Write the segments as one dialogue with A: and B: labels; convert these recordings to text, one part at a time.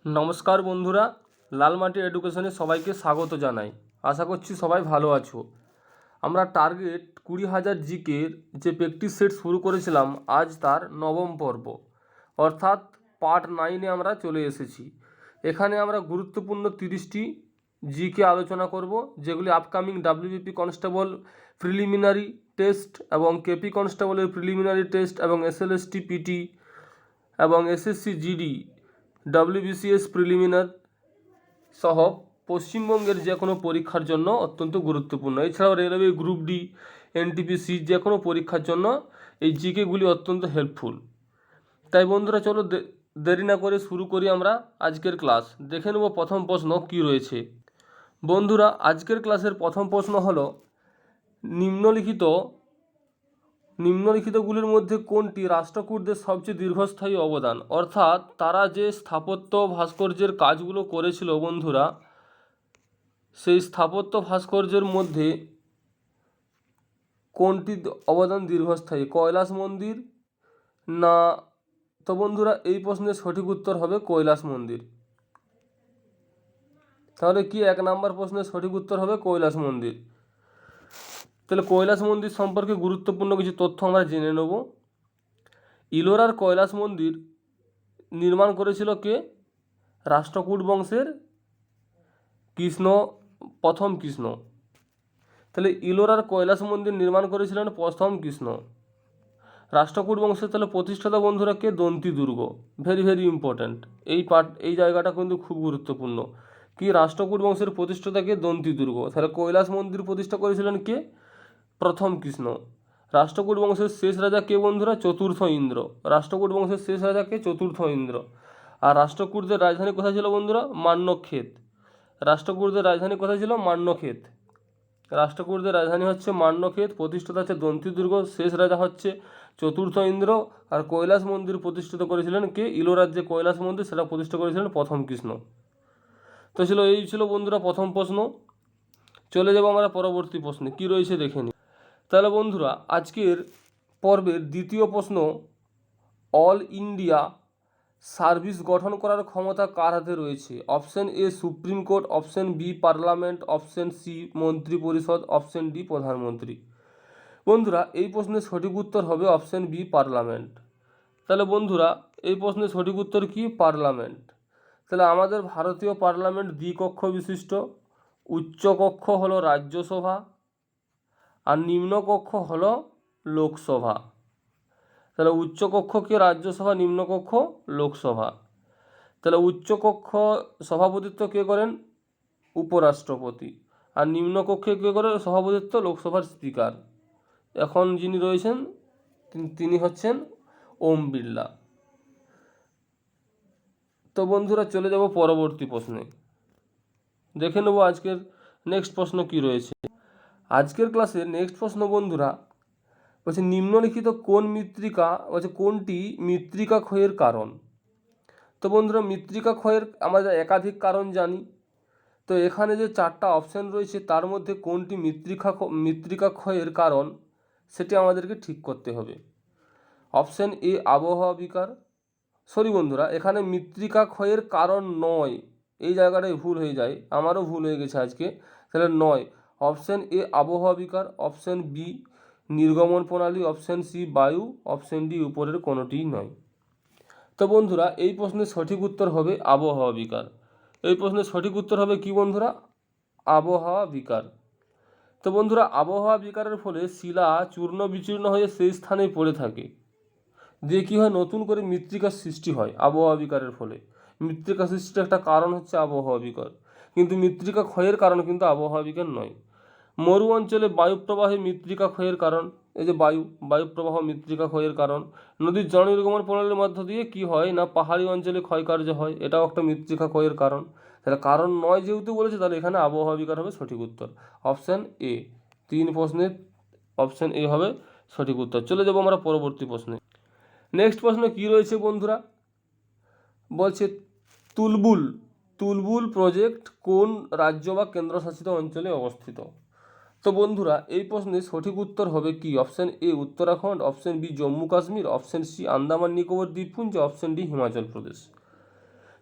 A: নমস্কার বন্ধুরা, লালমাটি এডুকেশনে সবাইকে স্বাগত জানাই। আশা করছি সবাই ভালো আছো। আমরা টার্গেট 20,000 জিকের যে প্র্যাকটিস সেট শুরু করেছিলাম, আজ তার নবম পর্ব অর্থাৎ পার্ট 9-এ আমরা চলে এসেছি। এখানে আমরা গুরুত্বপূর্ণ 30টি জিকে আলোচনা করব, যেগুলি upcoming WBP constable preliminary test এবং কেপি কনস্টেবলের প্রিলিমিনারি টেস্ট এবং এসএলএসটি পিটি এবং এসএসসি জিডি ডব্লিউবিসিএস প্রিলিমিনার সহ পশ্চিমবঙ্গের যে কোনো পরীক্ষার জন্য অত্যন্ত গুরুত্বপূর্ণ। এছাড়াও রেলওয়ে গ্রুপ ডি, এনটিপিসি যে কোনো পরীক্ষার জন্য এই জিকেগুলি অত্যন্ত হেল্পফুল। তাই বন্ধুরা, চলো দেরি না করে শুরু করি আমরা আজকের ক্লাস। দেখে নেব প্রথম প্রশ্ন কী রয়েছে। বন্ধুরা, আজকের ক্লাসের প্রথম প্রশ্ন হলো, নিম্নলিখিতগুলির মধ্যে কোনটি রাষ্ট্রকূটদের সবচেয়ে দীর্ঘস্থায়ী অবদান? অর্থাৎ তারা যে স্থাপত্য ভাস্কর্যের কাজগুলো করেছিল বন্ধুরা, সেই স্থাপত্য ভাস্কর্যের মধ্যে কোনটি অবদান দীর্ঘস্থায়ী? কৈলাস মন্দির না? তো বন্ধুরা, এই প্রশ্নের সঠিক উত্তর হবে কৈলাস মন্দির। তাহলে কি 1 নম্বর প্রশ্নের সঠিক উত্তর হবে কৈলাস মন্দির। তাহলে কৈলাস মন্দির সম্পর্কে গুরুত্বপূর্ণ কিছু তথ্য আমরা জেনে নেব। ইলোরার কৈলাস মন্দির নির্মাণ করেছিল কে? রাষ্ট্রকূট বংশের প্রথম কৃষ্ণ। তাহলে ইলোরার কৈলাস মন্দির নির্মাণ করেছিলেন প্রথম কৃষ্ণ। রাষ্ট্রকূট বংশের তাহলে প্রতিষ্ঠাতা বন্ধুরা কে? দন্তি দুর্গ। ভেরি ভেরি ইম্পর্ট্যান্ট এই জায়গাটা কিন্তু খুব গুরুত্বপূর্ণ। কি রাষ্ট্রকূট বংশের প্রতিষ্ঠাতা কে? দন্তি দুর্গ। তাহলে কৈলাস মন্দির প্রতিষ্ঠা করেছিলেন কে? প্রথম কৃষ্ণ। রাষ্ট্রকূট বংশের শেষ রাজা কে বন্ধুরা? চতুর্থ ইন্দ্র। রাষ্ট্রকূট বংশের শেষ রাজা কে? চতুর্থ ইন্দ্র। আর রাষ্ট্রকূটদের রাজধানী কোথায় ছিল বন্ধুরা? মান্যক্ষেত। রাষ্ট্রকূটদের রাজধানী কোথায় ছিল? মান্যক্ষেত। রাষ্ট্রকূটদের রাজধানী হচ্ছে মান্যক্ষেত। প্রতিষ্ঠাতা হচ্ছে দন্তি দুর্গ। শেষ রাজা হচ্ছে চতুর্থ ইন্দ্র। আর কৈলাস মন্দির প্রতিষ্ঠিত করেছিলেন কে? ইলোরার যে কৈলাস মন্দির সেটা প্রতিষ্ঠা করেছিলেন প্রথম কৃষ্ণ। তো এই ছিল বন্ধুরা প্রথম প্রশ্ন। চলে যাব আমরা পরবর্তী প্রশ্নে, কি রয়েছে দেখে নিই। তাহলে বন্ধুরা, আজকের পর্বের দ্বিতীয় প্রশ্ন, অল ইন্ডিয়া সার্ভিস গঠন করার ক্ষমতা কার হাতে রয়েছে? Option A supreme court, option B parliament, option C মন্ত্রী পরিষদ, অপশন ডি প্রধানমন্ত্রী। বন্ধুরা, এই প্রশ্নের সঠিক উত্তর হবে অপশন বি পার্লামেন্ট। তাহলে বন্ধুরা, এই প্রশ্নের সঠিক উত্তর কি? পার্লামেন্ট। তাহলে আমাদের ভারতীয় পার্লামেন্ট দ্বিকক্ষ বিশিষ্ট। উচ্চকক্ষ হলো রাজ্যসভা আর নিম্নকক্ষ হলো লোকসভা। তাহলে উচ্চকক্ষকে রাজ্যসভা, নিম্নকক্ষ লোকসভা। তাহলে উচ্চকক্ষ সভাপতিত্ব কে করেন? উপরাষ্ট্রপতি। আর নিম্নকক্ষে কে করে সভাপতিত্ব? লোকসভার স্পিকার। এখন যিনি রয়েছেন তিনি হচ্ছেন ওম বিড়লা। তো বন্ধুরা, চলে যাব পরবর্তী প্রশ্নে। দেখে নেব আজকের নেক্সট প্রশ্ন কি রয়েছে। আজকের ক্লাসে নেক্সট প্রশ্ন বন্ধুরা বলছে, নিম্নলিখিত কোনটি মৃত্তিকা ক্ষয়ের কারণ? তো বন্ধুরা, মৃত্তিকা ক্ষয়ের আমরা একাধিক কারণ জানি। তো এখানে যে 4টা অপশান রয়েছে তার মধ্যে কোনটি মৃত্তিকা ক্ষয়ের কারণ সেটি আমাদেরকে ঠিক করতে হবে। অপশান এ আবহাওয়া বিকার। সরি বন্ধুরা, এখানে মৃত্তিকা ক্ষয়ের কারণ নয়, এই জায়গাটায় ভুল হয়ে যায়, আমারও ভুল হয়ে গেছে আজকে। তাহলে নয়। অপশান এ আবহাওয়া বিকার, অপশান বি নির্গমন প্রণালী, অপশান সি বায়ু, অপশান ডি উপরের কোনোটিই নয়। তো বন্ধুরা, এই প্রশ্নের সঠিক উত্তর হবে আবহাওয়া বিকার। এই প্রশ্নের সঠিক উত্তর হবে কি বন্ধুরা? আবহাওয়া বিকার। তো বন্ধুরা, আবহাওয়া বিকারের ফলে শিলা চূর্ণ বিচূর্ণ হয়ে সেই স্থানেই পড়ে থাকে, দিয়ে কী হয়? নতুন করে মৃত্তিকার সৃষ্টি হয় আবহাওয়া বিকারের ফলে। মৃত্তিকা সৃষ্টির একটা কারণ হচ্ছে আবহাওয়া বিকার, কিন্তু মৃত্তিকা ক্ষয়ের কারণ কিন্তু আবহাওয়া বিকার নয়। মরু অঞ্চলে বায়ুপ্রবাহে মৃত্তিকা ক্ষয়ের কারণ, এই যে বায়ুপ্রবাহ মৃত্তিকা ক্ষয়ের কারণ। নদীর জল নির্গমন প্রণালীর মধ্য দিয়ে কি হয় না? পাহাড়ি অঞ্চলে ক্ষয়কার্য হয়, এটাও একটা মৃত্তিকা ক্ষয়ের কারণ। তাহলে কারণ নয় যেহেতু বলেছে, তাহলে এখানে আবহাওয়া বিকার হবে সঠিক উত্তর। অপশান এ, 3 প্রশ্নের অপশান এ হবে সঠিক উত্তর। চলে যাবো আমরা পরবর্তী প্রশ্নে। নেক্সট প্রশ্ন কি রয়েছে বন্ধুরা? বলছে তুলবুল প্রজেক্ট কোন রাজ্য বা কেন্দ্রশাসিত অঞ্চলে অবস্থিত? তো বন্ধুরা, এই প্রশ্নের সঠিক উত্তর হবে কি? Option A Uttarakhand, option B Jammu Kashmir, option C Andaman Nicobar দ্বীপপুঞ্জ, অপশান ডি হিমাচল প্রদেশ।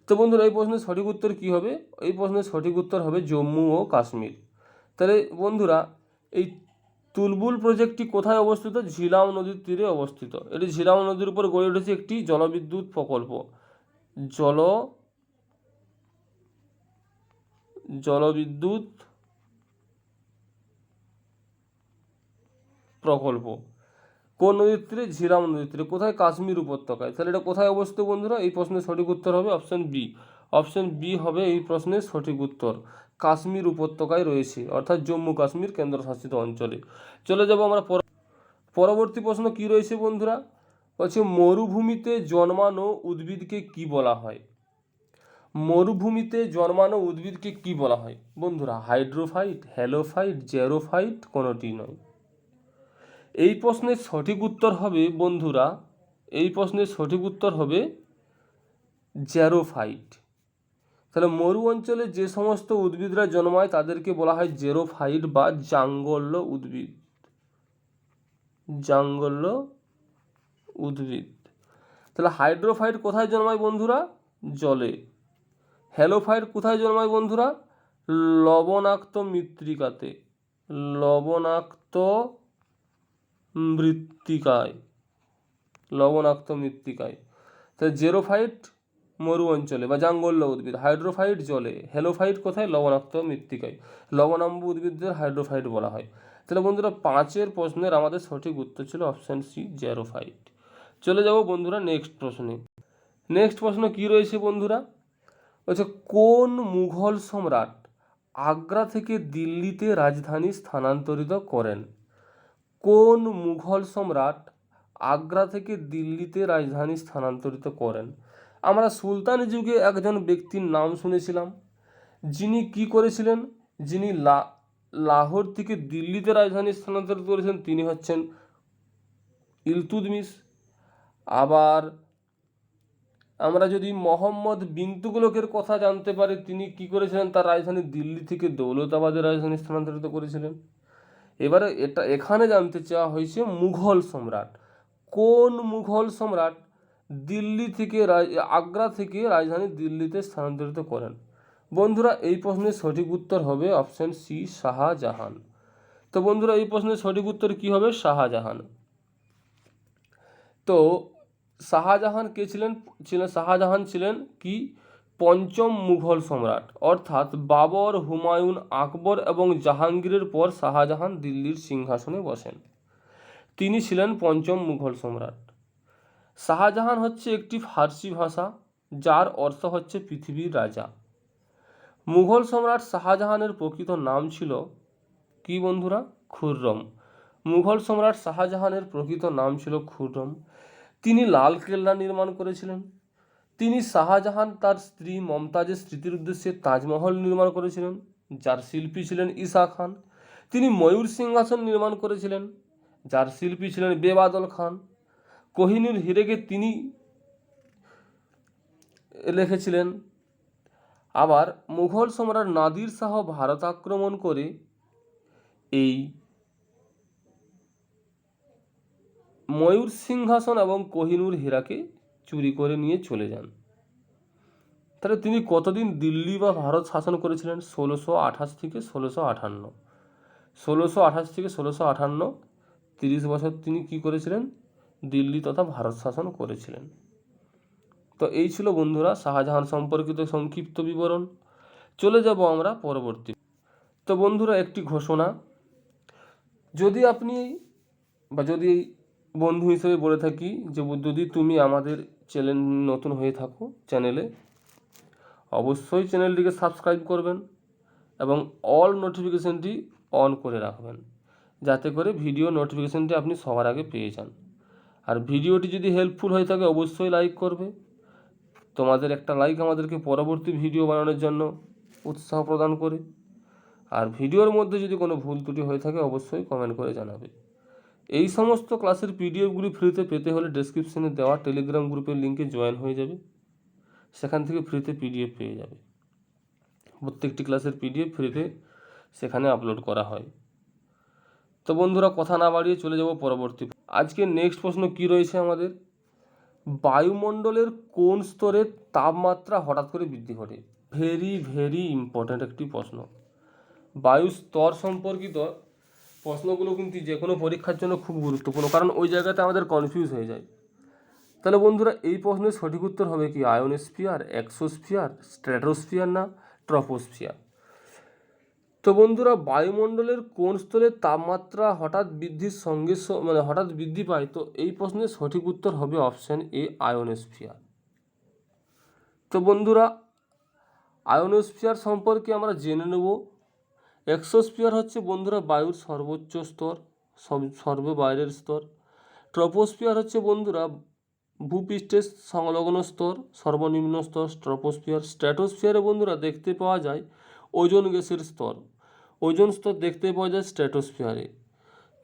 A: তো বন্ধুরা এই প্রশ্নের সঠিক উত্তর কী হবে? এই প্রশ্নের সঠিক উত্তর হবে জম্মু ও কাশ্মীর। তাহলে বন্ধুরা এই তুলবুল প্রজেক্টটি কোথায় অবস্থিত? ঝিলাম নদীর তীরে অবস্থিত। এটি ঝিলাম নদীর উপর গড়ে উঠেছে একটি জলবিদ্যুৎ প্রকল্প। জলবিদ্যুৎ প্রকল্প কোন নদীর তীরে? ঝিলাম নদীর তীরে। কোথায়? কাশ্মীর উপত্যকায়। তাহলে এটা কোথায় অবস্থিত বন্ধুরা? এই প্রশ্নের সঠিক উত্তর হবে অপশন বি। অপশন বি হবে এই প্রশ্নের সঠিক উত্তর। কাশ্মীর উপত্যকায় রয়েছে, অর্থাৎ জম্মু কাশ্মীর কেন্দ্রশাসিত অঞ্চলে। চলে যাব আমরা পরবর্তী প্রশ্ন কি রয়েছে বন্ধুরা? বলছে মরুভূমিতে জন্মানো উদ্ভিদকে কি বলা হয়? মরুভূমিতে জন্মানো উদ্ভিদকে কি বলা হয় বন্ধুরা? হাইড্রোফাইট, হ্যালোফাইট, জেরোফাইট, কোনোটি নয়। এই প্রশ্নের সঠিক উত্তর হবে বন্ধুরা, এই প্রশ্নের সঠিক উত্তর হবে জেরোফাইট। তাহলে মরু অঞ্চলে যে সমস্ত উদ্ভিদরা জন্মায় তাদেরকে বলা হয় জেরোফাইট বা জাঙ্গল্য উদ্ভিদ। জাঙ্গল্য উদ্ভিদ। তাহলে হাইড্রোফাইট কোথায় জন্মায় বন্ধুরা? জলে। হ্যালোফাইট কোথায় জন্মায় বন্ধুরা? লবণাক্ত মৃত্তিকাতে। লবণাক্ত মৃত্তিকায়। লবণাক্ত মৃত্তিকায়। তাহলে জেরোফাইট মরু অঞ্চলে বা জাঙ্গল্য উদ্ভিদ, হাইড্রোফাইট জলে, হ্যালোফাইট কোথায়? লবণাক্ত মৃত্তিকায়। লবণাম্ব উদ্ভিদদের হাইড্রোফাইট বলা হয়। তাহলে বন্ধুরা 5 প্রশ্নের আমাদের সঠিক উত্তর ছিল অপশান সি, জেরোফাইট। চলে যাব বন্ধুরা নেক্সট প্রশ্নে। নেক্সট প্রশ্ন কি রয়েছে বন্ধুরা? বলছে কোন মুঘল সম্রাট আগ্রা থেকে দিল্লিতে রাজধানী স্থানান্তরিত করেন? কোন মুঘল সম্রাট আগ্রা থেকে দিল্লিতে রাজধানী স্থানান্তরিত করেন? আমরা সুলতানি যুগে একজন ব্যক্তির নাম শুনেছিলাম, যিনি কি করেছিলেন? যিনি লাহোর থেকে দিল্লিতে রাজধানী স্থানান্তরিত করেছেন তিনি হচ্ছেন ইলতুৎমিশ। আবার আমরা যদি মোহাম্মদ বিন তুগলকের কথা জানতে পারি, তিনি কি করেছিলেন? তার রাজধানী দিল্লি থেকে দৌলতাবাদের রাজধানী স্থানান্তরিত করেছিলেন। এবারে এখানে জানতে চাওয়া হয়েছে মুঘল সম্রাট, কোন মুঘল সম্রাট দিল্লি থেকে আগ্রা থেকে রাজধানী দিল্লিতে স্থানান্তরিত করেন? বন্ধুরা এই প্রশ্নের সঠিক উত্তর হবে অপশন সি, শাহজাহান। তো বন্ধুরা এই প্রশ্নের সঠিক উত্তর কি হবে? শাহজাহান। তো শাহজাহান কে ছিলেন? শাহজাহান ছিলেন কি? পঞ্চম মুঘল সম্রাট, অর্থাৎ বাবর, হুমায়ুন, আকবর এবং জাহাঙ্গীরের পর শাহজাহান দিল্লির সিংহাসনে বসেন। তিনি ছিলেন পঞ্চম মুঘল সম্রাট। শাহজাহান হচ্ছে একটি ফার্সি ভাষা যার অর্থ হচ্ছে পৃথিবীর রাজা। মুঘল সম্রাট শাহজাহানের প্রকৃত নাম ছিল কি বন্ধুরা? খুররম। মুঘল সম্রাট শাহজাহানের প্রকৃত নাম ছিল খুররম। তিনি লাল কেল্লা নির্মাণ করেছিলেন। তিনি শাহজাহান তার স্ত্রী মমতাজের স্মৃতির উদ্দেশ্যে তাজমহল নির্মাণ করেছিলেন, যার শিল্পী ছিলেন ঈসা খান। তিনি ময়ূর সিংহাসন নির্মাণ করেছিলেন, যার শিল্পী ছিলেন বেবাদল খান। কোহিনূর হীরেকে তিনি লিখেছিলেন। আবার মুঘল সম্রাট নাদির শাহ ভারত আক্রমণ করে এই ময়ূর সিংহাসন এবং কোহিনূর হীরাকে চুরি করে নিয়ে চলে যান। তাহলে তিনি কতদিন দিল্লি বা ভারত শাসন করেছিলেন? 1628 থেকে 1658। 1628 থেকে 1658, 30 বছর তিনি কি করেছিলেন? দিল্লি তথা ভারত শাসন করেছিলেন। তো এই ছিল বন্ধুরা শাহজাহান সম্পর্কিত সংক্ষিপ্ত বিবরণ। চলে যাব আমরা পরবর্তী। তো বন্ধুরা একটি ঘোষণা, যদি আপনি বা যদি বন্ধু হিসেবে বলে থাকি যে যদি তুমি আমাদের চ্যানেল নতুন হয়ে থাকো চ্যানেলে, অবশ্যই চ্যানেলটিকে সাবস্ক্রাইব করবেন এবং অল নোটিফিকেশনটি অন করে রাখবেন, যাতে করে ভিডিও নোটিফিকেশনটি আপনি সবার আগে পেয়ে যান। আর ভিডিওটি যদি হেল্পফুল হয়ে থাকে অবশ্যই লাইক করবে। তোমাদের একটা লাইক আমাদেরকে পরবর্তী ভিডিও বানানোর জন্য উৎসাহ প্রদান করে। আর ভিডিওর মধ্যে যদি কোনো ভুল ত্রুটি হয়ে থাকে অবশ্যই কমেন্ট করে জানাবে। এই সমস্ত ক্লাসের পিডিএফগুলি ফ্রিতে পেতে হলে ডেসক্রিপশনে দেওয়া টেলিগ্রাম গ্রুপের লিঙ্কে জয়েন হয়ে যাবে, সেখান থেকে ফ্রিতে পিডিএফ পেয়ে যাবে। প্রত্যেকটি ক্লাসের পিডিএফ ফ্রিতে সেখানে আপলোড করা হয়। তো বন্ধুরা কথা না বাড়িয়ে চলে যাব পরবর্তী। আজকে নেক্সট প্রশ্ন কি রয়েছে আমাদের? বায়ুমণ্ডলের কোন স্তরের তাপমাত্রা হঠাৎ করে বৃদ্ধি ঘটে? ভেরি ভেরি ইম্পর্ট্যান্ট একটি প্রশ্ন। বায়ু স্তর সম্পর্কিত প্রশ্নগুলো কিন্তু যে কোনো পরীক্ষার জন্য খুব গুরুত্বপূর্ণ, কারণ ওই জায়গাতে আমাদের কনফিউজ হয়ে যায়। তাহলে বন্ধুরা এই প্রশ্নের সঠিক উত্তর হবে কি আয়োনোস্ফিয়ার, এক্সোস্ফিয়ার, স্ট্র্যাটোস্ফিয়ার না ট্রপোস্ফিয়ার? তো বন্ধুরা বায়ুমণ্ডলের কোন স্তরের তাপমাত্রা হঠাৎ বৃদ্ধির সঙ্গে হঠাৎ বৃদ্ধি পায়, তো এই প্রশ্নের সঠিক উত্তর হবে অপশান এ আয়োনোস্ফিয়ার। তো বন্ধুরা আয়োনোস্ফিয়ার সম্পর্কে আমরা জেনে নেব। এক্সোস্ফিয়ার হচ্ছে বন্ধুরা বায়ুর সর্বোচ্চ স্তর, সর্ব বাইরের স্তর। ট্রপোস্ফিয়ার হচ্ছে বন্ধুরা ভূপৃষ্ঠের সংলগ্ন স্তর, সর্বনিম্ন স্তর ট্রপোস্ফিয়ার। স্ট্র্যাটোস্ফিয়ারে বন্ধুরা দেখতে পাওয়া যায় ওজোন গ্যাসের স্তর, ওজোন স্তর দেখতে পাওয়া যায় স্ট্র্যাটোস্ফিয়ারে।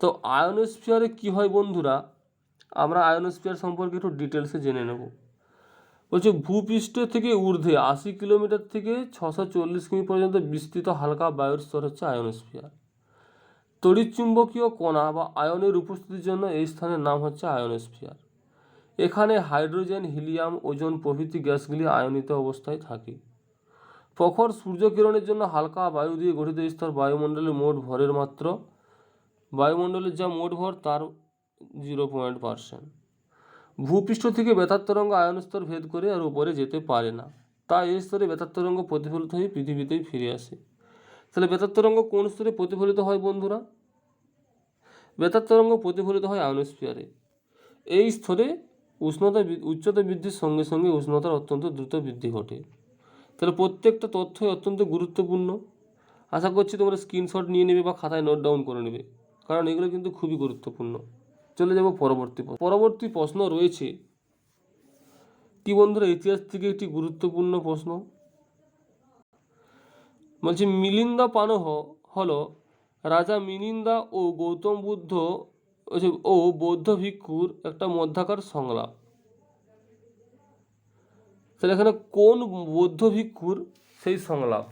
A: তো আয়োনোস্ফিয়ারে কি হয় বন্ধুরা, আমরা আয়োনোস্ফিয়ার সম্পর্কে একটু ডিটেলসে জেনে নেব। বলছে ভূপৃষ্ঠ থেকে ঊর্ধ্বে 80 কিলোমিটার থেকে 640 কিমি পর্যন্ত বিস্তৃত হালকা বায়ুর স্তর হচ্ছে আয়োনোস্ফিয়ার। তড়িৎচুম্বকীয় কণা বা আয়নের উপস্থিতির জন্য এই স্থানের নাম হচ্ছে আয়োনোস্ফিয়ার। এখানে হাইড্রোজেন, হিলিয়াম, ওজোন প্রভৃতি গ্যাসগুলি আয়নিত অবস্থায় থাকে। প্রখর সূর্যকিরণের জন্য হালকা বায়ু দিয়ে গঠিত স্তর বায়ুমণ্ডলের মোট ভরের মাত্র, বায়ুমণ্ডলের যা মোট ভর তার 0%। ভূপৃষ্ঠ থেকে বেতার তরঙ্গ আয়ন স্তর ভেদ করে আর উপরে যেতে পারে না, তাই এই স্তরে বেতার তরঙ্গ প্রতিফলিত হয়ে পৃথিবীতেই ফিরে আসে। তাহলে বেতার তরঙ্গ কোন স্তরে প্রতিফলিত হয় বন্ধুরা? বেতার তরঙ্গ প্রতিফলিত হয় আয়োনোস্ফিয়ারে। এই স্তরে উচ্চতা বৃদ্ধির সঙ্গে সঙ্গে উষ্ণতার অত্যন্ত দ্রুত বৃদ্ধি ঘটে। তাহলে প্রত্যেকটা তথ্যই অত্যন্ত গুরুত্বপূর্ণ। আশা করছি তোমরা স্ক্রিনশট নিয়ে নেবে বা খাতায় নোট ডাউন করে নেবে, কারণ এগুলো কিন্তু খুবই গুরুত্বপূর্ণ। চলে যাব পরবর্তী প্রশ্ন রয়েছে কি বন্ধুরা, ইতিহাস থেকে একটি গুরুত্বপূর্ণ প্রশ্ন। বলছে মিলিন্দা পানহ হলো রাজা মিলিন্দা ও গৌতম বুদ্ধ ও বৌদ্ধ ভিক্ষুর একটা মধ্যাকার সংলাপ। তাহলে এখানে কোন বৌদ্ধ ভিক্ষুর সেই সংলাপ?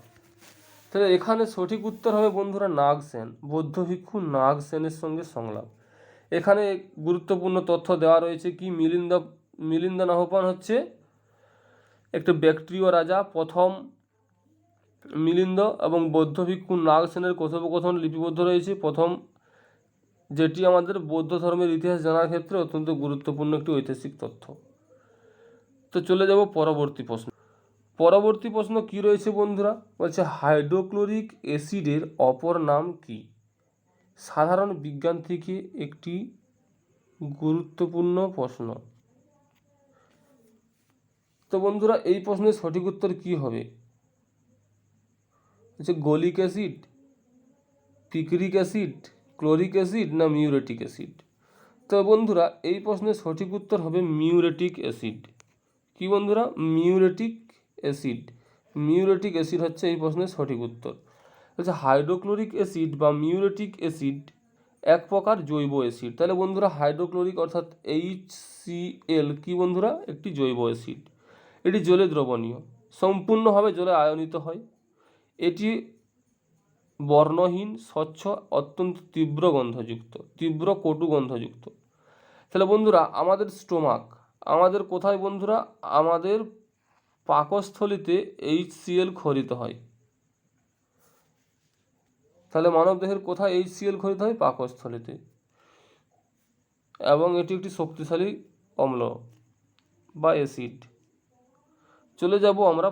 A: তাহলে এখানে সঠিক উত্তর হবে বন্ধুরা নাগসেন, বৌদ্ধ ভিক্ষু নাগসেনের সঙ্গে সংলাপ। এখানে গুরুত্বপূর্ণ তথ্য দেওয়া রয়েছে কি মিলিন্দা নাহপান হচ্ছে একটা ব্যাক্ট্রিয় রাজা। প্রথম মিলিন্দ এবং বৌদ্ধ ভিক্ষু নাগসেনের কথোপকথন লিপিবদ্ধ রয়েছে প্রথম, যেটি আমাদের বৌদ্ধ ধর্মের ইতিহাস জানার ক্ষেত্রে অত্যন্ত গুরুত্বপূর্ণ একটি ঐতিহাসিক তথ্য। তো চলে যাব পরবর্তী প্রশ্ন কি রয়েছে বন্ধুরা, বলছে হাইড্রোক্লোরিক অ্যাসিডের অপর নাম কি? সাধারণ বিজ্ঞান থেকে একটি গুরুত্বপূর্ণ প্রশ্ন। তো বন্ধুরা এই প্রশ্নের সঠিক উত্তর কি হবে? Gallic acid, picric acid, chloric acid না মিউরেটিক অ্যাসিড? তো বন্ধুরা এই প্রশ্নের সঠিক উত্তর হবে মিউরেটিক অ্যাসিড। কি বন্ধুরা? মিউরেটিক অ্যাসিড হচ্ছে এই প্রশ্নের সঠিক উত্তর। আচ্ছা, হাইড্রোক্লোরিক অ্যাসিড বা মিউরেটিক অ্যাসিড এক প্রকার জৈব অ্যাসিড। তাহলে বন্ধুরা হাইড্রোক্লোরিক অর্থাৎ HCl কি বন্ধুরা? একটি জৈব অ্যাসিড। এটি জলে দ্রবণীয়, সম্পূর্ণভাবে জলে আয়নিত হয়। এটি বর্ণহীন, স্বচ্ছ, অত্যন্ত তীব্র কটু গন্ধযুক্ত। তাহলে বন্ধুরা আমাদের স্টোমাক, আমাদের কোথায় বন্ধুরা? আমাদের পাকস্থলিতে HCl ক্ষরিত হয়। তাহলে মানবদেহের কোথায় HCl ক্ষরিত হয়? পাকস্থলিতে। এবং এটি একটি শক্তিশালী অম্ল বা অ্যাসিড। চলে যাব আমরা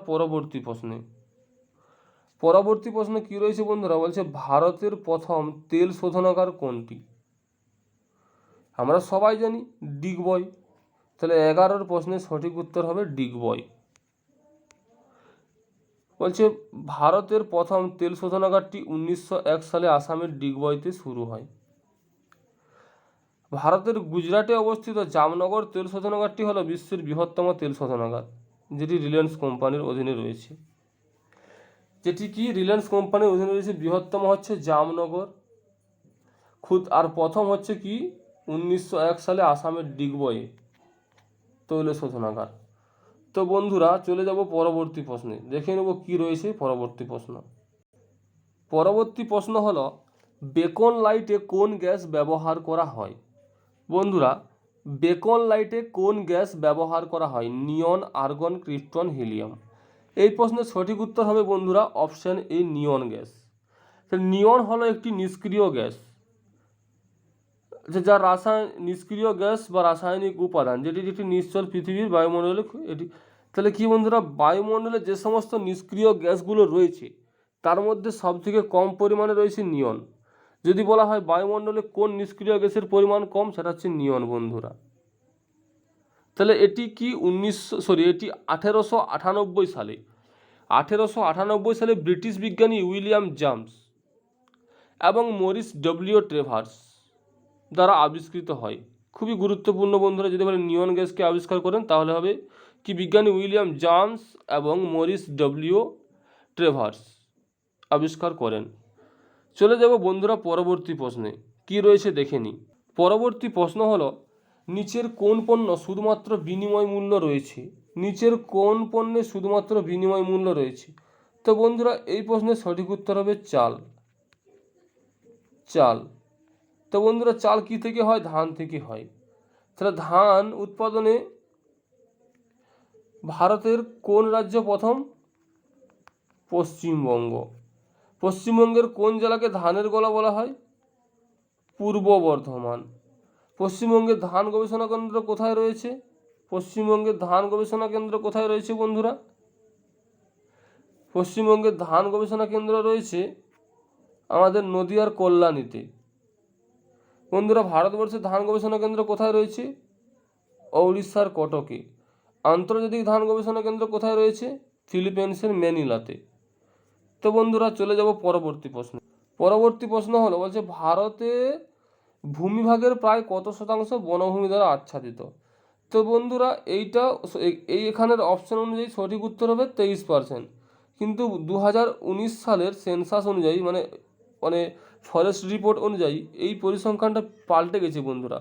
A: পরবর্তী প্রশ্নে কি রয়েছে বন্ধুরা? বলছে ভারতের প্রথম তেল শোধনাগার কোনটি? আমরা সবাই জানি ডিগবয়। তাহলে 11 প্রশ্নের সঠিক উত্তর হবে ডিগবয়। বলছে ভারতের প্রথম তেল শোধনাগারটি 1901 সালে আসামের ডিগবইতে শুরু হয়। ভারতের গুজরাটে অবস্থিত জামনগর তেল শোধনাগারটি হলো বিশ্বের বৃহত্তম তেল শোধনাগার, যেটি রিলায়েন্স কোম্পানির অধীনে রয়েছে। বৃহত্তম হচ্ছে জামনগর আর প্রথম হচ্ছে কি 1901 সালে আসামের ডিগবয়ে তৈল শোধনাগার। তো বন্ধুরা চলে যাব পরবর্তী প্রশ্নে, দেখে নেব কি রয়েছে পরবর্তী প্রশ্ন হলো বেকন লাইটে কোন গ্যাস ব্যবহার করা হয়? বন্ধুরা বেকন লাইটে কোন গ্যাস ব্যবহার করা হয়? নিয়ন, আর্গন, ক্রিপ্টন, হিলিয়াম। এই প্রশ্নের সঠিক উত্তর হবে বন্ধুরা অপশন এ, নিয়ন গ্যাস। নিয়ন হলো একটি নিষ্ক্রিয় গ্যাস, যা নিষ্ক্রিয় গ্যাস বা রাসায়নিক উপাদান, যেটি যেটি নিশ্চল পৃথিবীর বায়ুমণ্ডলে এটি। তাহলে কি বন্ধুরা, বায়ুমণ্ডলে যে সমস্ত নিষ্ক্রিয় গ্যাসগুলো রয়েছে তার মধ্যে সবথেকে কম পরিমাণে রয়েছে নিয়ন। যদি বলা হয় বায়ুমণ্ডলে কোন নিষ্ক্রিয় গ্যাসের পরিমাণ কম, সেটা হচ্ছে নিয়ন বন্ধুরা। তাহলে এটি কি এটি 1898 সালে 1898 সালে ব্রিটিশ বিজ্ঞানী উইলিয়াম জেমস এবং মরিস ডব্লিউ ট্রেভার্স দ্বারা আবিষ্কৃত হয়। খুবই গুরুত্বপূর্ণ বন্ধুরা, যদি বলে নিয়ন গ্যাসকে আবিষ্কার করেন তাহলে হবে কি বিজ্ঞানী উইলিয়াম জেমস এবং মরিস ডব্লিউ ট্রেভার্স আবিষ্কার করেন। চলে যাব বন্ধুরা পরবর্তী প্রশ্নে, কি রয়েছে দেখে নিই। পরবর্তী প্রশ্ন হলো, নিচের কোন পণ্য শুধুমাত্র বিনিময় মূল্য রয়েছে? নিচের কোন পণ্যে শুধুমাত্র বিনিময় মূল্য রয়েছে? তো বন্ধুরা এই প্রশ্নের সঠিক উত্তর হবে চাল। চাল। তো বন্ধুরা চাল কি থেকে হয়? ধান থেকে হয়। তাহলে ধান উৎপাদনে ভারতের কোন রাজ্য প্রথম? পশ্চিমবঙ্গ। পশ্চিমবঙ্গের কোন জেলাকে ধানের গোলা বলা হয়? পূর্ব বর্ধমান। পশ্চিমবঙ্গের ধান গবেষণা কেন্দ্র কোথায় রয়েছে? পশ্চিমবঙ্গের ধান গবেষণা কেন্দ্র কোথায় রয়েছে বন্ধুরা? পশ্চিমবঙ্গের ধান গবেষণা কেন্দ্র রয়েছে আমাদের নদিয়ার কল্যাণীতে। বন্ধুরা ভারতবর্ষের ধান গবেষণা কেন্দ্র কোথায় রয়েছে? উড়িষ্যার কটকে। আন্তর্জাতিক ধান গবেষণা কেন্দ্র কোথায় রয়েছে? ফিলিপাইন্সের ম্যানিলাতে। তো বন্ধুরা চলে যাব পরবর্তী প্রশ্ন। পরবর্তী প্রশ্ন হলো, বলছে ভারতে ভূমিভাগের প্রায় কত শতাংশ বনভূমি দ্বারা আচ্ছাদিত? তো বন্ধুরা এখানের অপশন অনুযায়ী সঠিক উত্তর হবে 23%। কিন্তু 2019 সালের সেন্সাস অনুযায়ী মানে ফরেস্ট রিপোর্ট অনুযায়ী এই পরিসংখ্যানটা পাল্টে গেছে বন্ধুরা।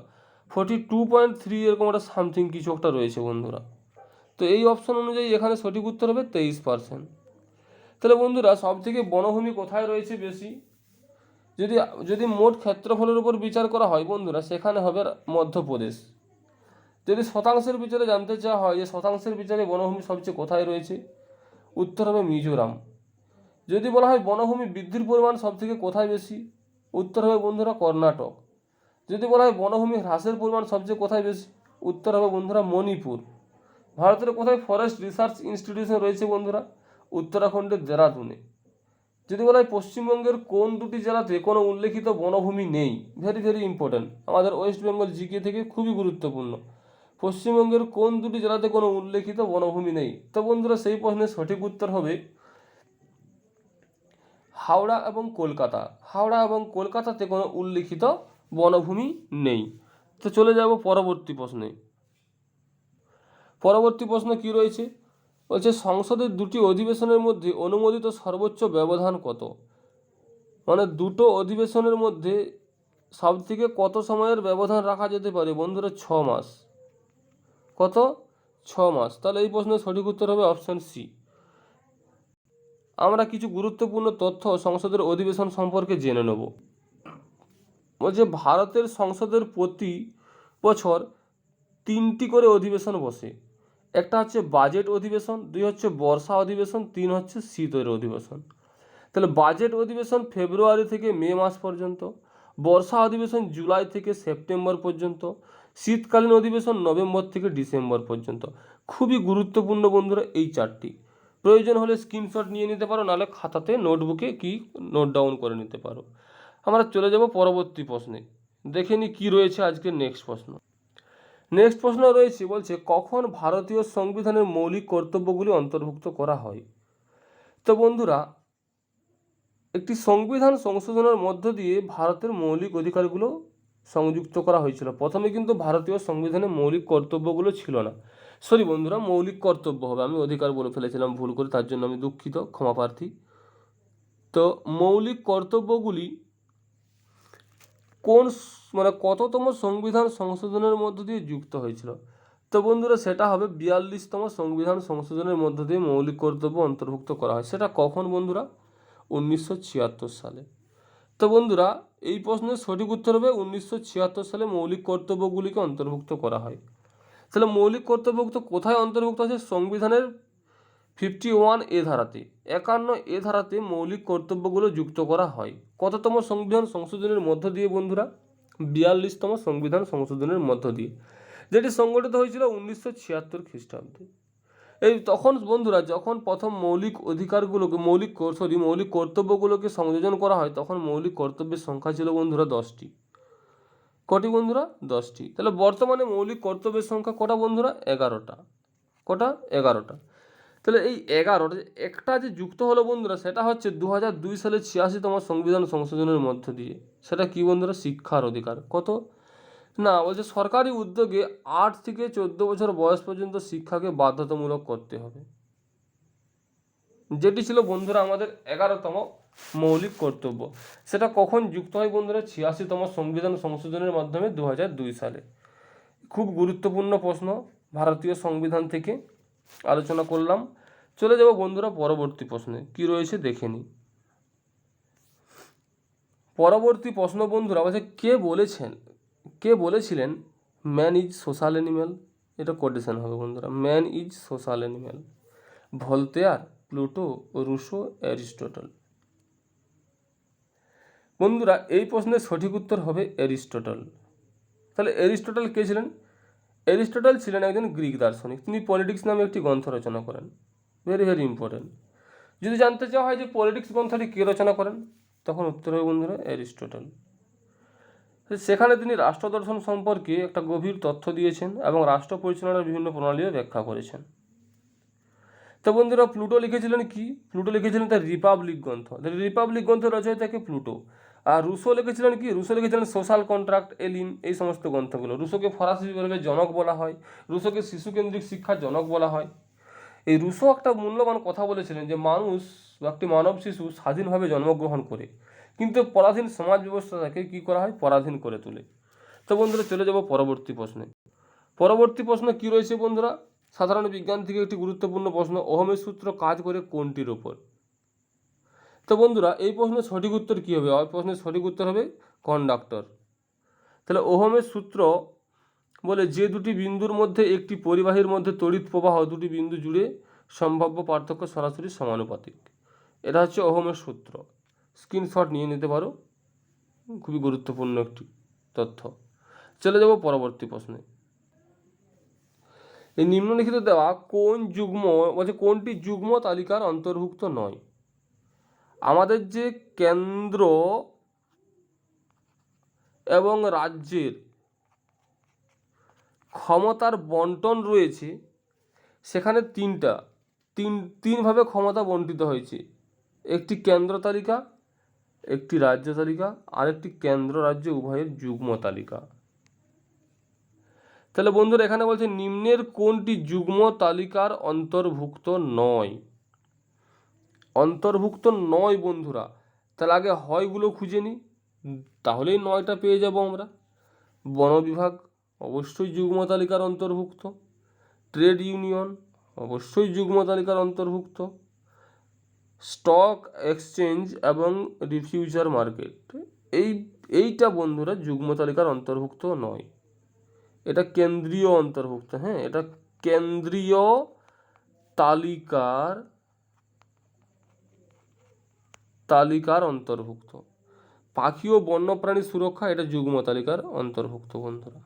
A: 42.3 এরকম একটা সামথিং কিছু একটা রয়েছে বন্ধুরা। তো এই অপশন অনুযায়ী এখানে সঠিক উত্তর হবে 23%। তাহলে বন্ধুরা সবথেকে বনভূমি কোথায় রয়েছে বেশি? যদি মোট ক্ষেত্রফলের উপর বিচার করা হয় বন্ধুরা, সেখানে হবে মধ্যপ্রদেশ। যদি শতাংশের বিচারে জানতে চাওয়া হয় যে শতাংশের বিচারে বনভূমি সবচেয়ে কোথায় রয়েছে, উত্তর হবে মিজোরাম। যদি বলা হয় বনভূমি বৃদ্ধির পরিমাণ সবথেকে কোথায় বেশি, উত্তর হবে বন্ধুরা কর্ণাটক। যদি বলা হয় বনভূমি হ্রাসের পরিমাণ সবচেয়ে কোথায় বেশি, উত্তর হবে বন্ধুরা মণিপুর। ভারতের কোথায় ফরেস্ট রিসার্চ ইনস্টিটিউশন রয়েছে বন্ধুরা? উত্তরাখণ্ডের দেরাদুনে। যদি বলা হয় পশ্চিমবঙ্গের কোন দুটি জেলাতে কোনো উল্লেখিত বনভূমি নেই, ভেরি ভেরি ইম্পর্টেন্ট, আমাদের ওয়েস্ট বেঙ্গল জিকে থেকে খুবই গুরুত্বপূর্ণ। পশ্চিমবঙ্গের কোন দুটি জেলাতে কোনো উল্লেখিত বনভূমি নেই? তো বন্ধুরা সেই প্রশ্নের সঠিক উত্তর হবে হাওড়া এবং কলকাতা। হাওড়া এবং কলকাতাতে কোনো উল্লেখিত বনভূমি নেই। তো চলে যাব পরবর্তী প্রশ্নে। পরবর্তী প্রশ্ন কি রয়েছে? বলছে সংসদের দুটি অধিবেশনের মধ্যে অনুমোদিত সর্বোচ্চ ব্যবধান কত? দুটো অধিবেশনের মধ্যে সবথেকে কত সময়ের ব্যবধান রাখা যেতে পারে বন্ধুরা? 6 মাস। কত? 6 মাস। তাহলে এই প্রশ্নের সঠিক উত্তর হবে অপশান সি। আমরা কিছু গুরুত্বপূর্ণ তথ্য সংসদের অধিবেশন সম্পর্কে জেনে নেব। বলছে ভারতের সংসদের প্রতি বছর 3টি করে অধিবেশন বসে। একটা হচ্ছে বাজেট অধিবেশন, 2 হচ্ছে বর্ষা অধিবেশন, 3 হচ্ছে শীতের অধিবেশন। তাহলে বাজেট অধিবেশন ফেব্রুয়ারি থেকে মে মাস পর্যন্ত, বর্ষা অধিবেশন জুলাই থেকে সেপ্টেম্বর পর্যন্ত, শীতকালীন অধিবেশন নভেম্বর থেকে ডিসেম্বর পর্যন্ত। খুবই গুরুত্বপূর্ণ বন্ধুরা এই চারটি। প্রয়োজন হলে স্ক্রিনশট নিয়ে নিতে পারো, নাহলে খাতাতে নোটবুকে নোট ডাউন করে নিতে পারো। আমরা চলে যাব পরবর্তী প্রশ্নে, দেখে নিই কী রয়েছে আজকের নেক্সট প্রশ্ন। নেক্সট প্রশ্ন রয়েছে, বলছে কখন ভারতীয় সংবিধানের মৌলিক কর্তব্যগুলি অন্তর্ভুক্ত করা হয়? তো বন্ধুরা একটি সংবিধান সংশোধনের মধ্য দিয়ে ভারতের মৌলিক অধিকারগুলো সংযুক্ত করা হয়েছিল। প্রথমে কিন্তু ভারতীয় সংবিধানে মৌলিক কর্তব্যগুলো ছিল না। বন্ধুরা মৌলিক কর্তব্য হবে, আমি অধিকার বলে ফেলেছিলাম ভুল করে, তার জন্য আমি দুঃখিত, ক্ষমাপ্রার্থী। তো মৌলিক কর্তব্যগুলি কততম সংবিধান সংশোধনের মধ্য দিয়ে যুক্ত হয়েছিল? তো বন্ধুরা সেটা হবে 42তম সংবিধান সংশোধনের মধ্য দিয়ে মৌলিক কর্তব্য অন্তর্ভুক্ত করা হয়। সেটা কখন বন্ধুরা? 1976 সালে। তো বন্ধুরা, এই প্রশ্নের সঠিক উত্তর হবে 1976 সালে মৌলিক কর্তব্যগুলিকে অন্তর্ভুক্ত করা হয়। তাহলে মৌলিক কর্তব্য কোথায় অন্তর্ভুক্ত আছে? সংবিধানের 51A ধারাতে, 51A ধারাতে মৌলিক কর্তব্যগুলো যুক্ত করা হয়। কততম সংবিধান সংশোধনের মধ্য দিয়ে বন্ধুরা? 42তম সংবিধান সংশোধনের মধ্য দিয়ে, যেটি সংগঠিত হয়েছিল 1976 খ্রিস্টাব্দে। এই তখন বন্ধুরা, যখন প্রথম মৌলিক অধিকারগুলোকে মৌলিক কর্তব্যগুলোকে সংযোজন করা হয়, তখন মৌলিক কর্তব্যের সংখ্যা ছিল বন্ধুরা 10টি। কটি বন্ধুরা? 10টি। তাহলে বর্তমানে মৌলিক কর্তব্যের সংখ্যা কটা বন্ধুরা? 11টা। কটা? 11টা। তাহলে এই 11 একটা যে যুক্ত হলো বন্ধুরা, সেটা হচ্ছে 2002 সালে 86তম সংবিধান সংশোধনের মধ্য দিয়ে। সেটা কি বন্ধুরা? শিক্ষার অধিকার। কত না, বলছে সরকারি উদ্যোগে 8 থেকে 14 বছর বয়স পর্যন্ত শিক্ষাকে বাধ্যতামূলক করতে হবে, যেটি ছিল বন্ধুরা আমাদের 11তম মৌলিক কর্তব্য। সেটা কখন যুক্ত হয় বন্ধুরা? 86তম সংবিধান সংশোধনের মাধ্যমে 2002 সালে। খুব গুরুত্বপূর্ণ প্রশ্ন, ভারতীয় সংবিধান থেকে আলোচনা করলাম। চলে যাব বন্ধুরা পরবর্তী প্রশ্নে, কি রয়েছে দেখে নিই। পরবর্তী প্রশ্ন বন্ধুরা বলছে, কে বলেছিলেন ম্যান ইজ সোশ্যাল অ্যানিম্যাল? এটা কোটেশন হবে বন্ধুরা। Man is social animal. Voltaire, Pluto, Rousseau, Aristotle. বন্ধুরা, এই প্রশ্নের সঠিক উত্তর হবে অ্যারিস্টটল। তাহলে অ্যারিস্টটল কে ছিলেন? অ্যারিস্টটল ছিলেন একজন গ্রিক দার্শনিক। তিনি পলিটিক্স নামে একটি গ্রন্থ রচনা করেন। Very very important. যদি জানতে চাওয়া হয় যে পলিটিক্স গ্রন্থটি কে রচনা করেন, তখন উত্তর হবে বন্ধুরা অ্যারিস্টটল। সেখানে তিনি রাষ্ট্রদর্শন সম্পর্কে একটা গভীর তথ্য দিয়েছেন এবং রাষ্ট্র পরিচালনার বিভিন্ন প্রণালীও ব্যাখ্যা করেছেন। তো বন্ধুরা, প্লুটো লিখেছিলেন কি? প্লুটো লিখেছিলেন তার রিপাবলিক গ্রন্থ। রিপাবলিক গ্রন্থ রচয়িতাকে প্লুটো। আর রুশো লিখেছিলেন কি? রুশো লিখেছিলেন সোশ্যাল কন্ট্রাক্ট, এলিন, এই সমস্ত গ্রন্থগুলো। রুশোকে ফরাসি বিপ্লবের জনক বলা হয়। রুশোকে শিশুকেন্দ্রিক শিক্ষার জনক বলা হয়। এই রুশো একটা মূল্যবান কথা বলেছিলেন যে মানুষ বা একটি মানব শিশু স্বাধীনভাবে জন্মগ্রহণ করে, কিন্তু পরাধীন সমাজ ব্যবস্থাটাকে কী করা হয়? পরাধীন করে তোলে। তো বন্ধুরা, চলে যাব পরবর্তী প্রশ্নে। পরবর্তী প্রশ্ন কি রয়েছে বন্ধুরা? সাধারণ বিজ্ঞান থেকে একটি গুরুত্বপূর্ণ প্রশ্ন, ওহমের সূত্র কাজ করে কোনটির উপর? তো বন্ধুরা, এই প্রশ্নের সঠিক উত্তর কী হবে? ওই প্রশ্নের সঠিক উত্তর হবে কন্ডাক্টর। তাহলে ওহমের সূত্র বলে যে দুটি বিন্দুর মধ্যে একটি পরিবাহীর মধ্যে তড়িৎ প্রবাহ দুটি বিন্দু জুড়ে সম্ভাব্য পার্থক্য সরাসরি সমানুপাতিক। এটা হচ্ছে ওহমের সূত্র। স্ক্রিনশট নিয়ে নিতে পারো, খুবই গুরুত্বপূর্ণ একটি তথ্য। চলে যাব পরবর্তী প্রশ্নে। এই নিম্নলিখিত দেওয়া কোনটি যুগ্ম তালিকার অন্তর্ভুক্ত নয়? আমাদের যে কেন্দ্র এবং রাজ্যের ক্ষমতার বন্টন রয়েছে, সেখানে তিনভাবে ক্ষমতা বন্টিত হয়েছে। একটি কেন্দ্র তালিকা, একটি রাজ্য তালিকা, আর একটি কেন্দ্র রাজ্য উভয়ের যুগ্ম তালিকা। তাহলে বন্ধুরা, এখানে বলছে নিম্নের কোনটি যুগ্ম তালিকার অন্তর্ভুক্ত নয়? অন্তর্ভুক্ত নয় বন্ধুরা, তাহলে আগে হয়গুলো খুঁজে নিই, তাহলেই 9টা পেয়ে যাব আমরা। বন বিভাগ অবশ্যই যুগ্ম তালিকার অন্তর্ভুক্ত। ট্রেড ইউনিয়ন অবশ্যই যুগ্ম তালিকার অন্তর্ভুক্ত। স্টক এক্সচেঞ্জ এবং রিফিউজার মার্কেট, এইটা বন্ধুরা যুগ্ম তালিকার অন্তর্ভুক্ত নয়, এটা কেন্দ্রীয় অন্তর্ভুক্ত। হ্যাঁ, এটা কেন্দ্রীয় তালিকার অন্তর্ভুক্ত। পাখি ও বন্যপ্রাণী সুরক্ষা, এটা যুগ্ম তালিকার অন্তর্ভুক্ত বন্ধুরা।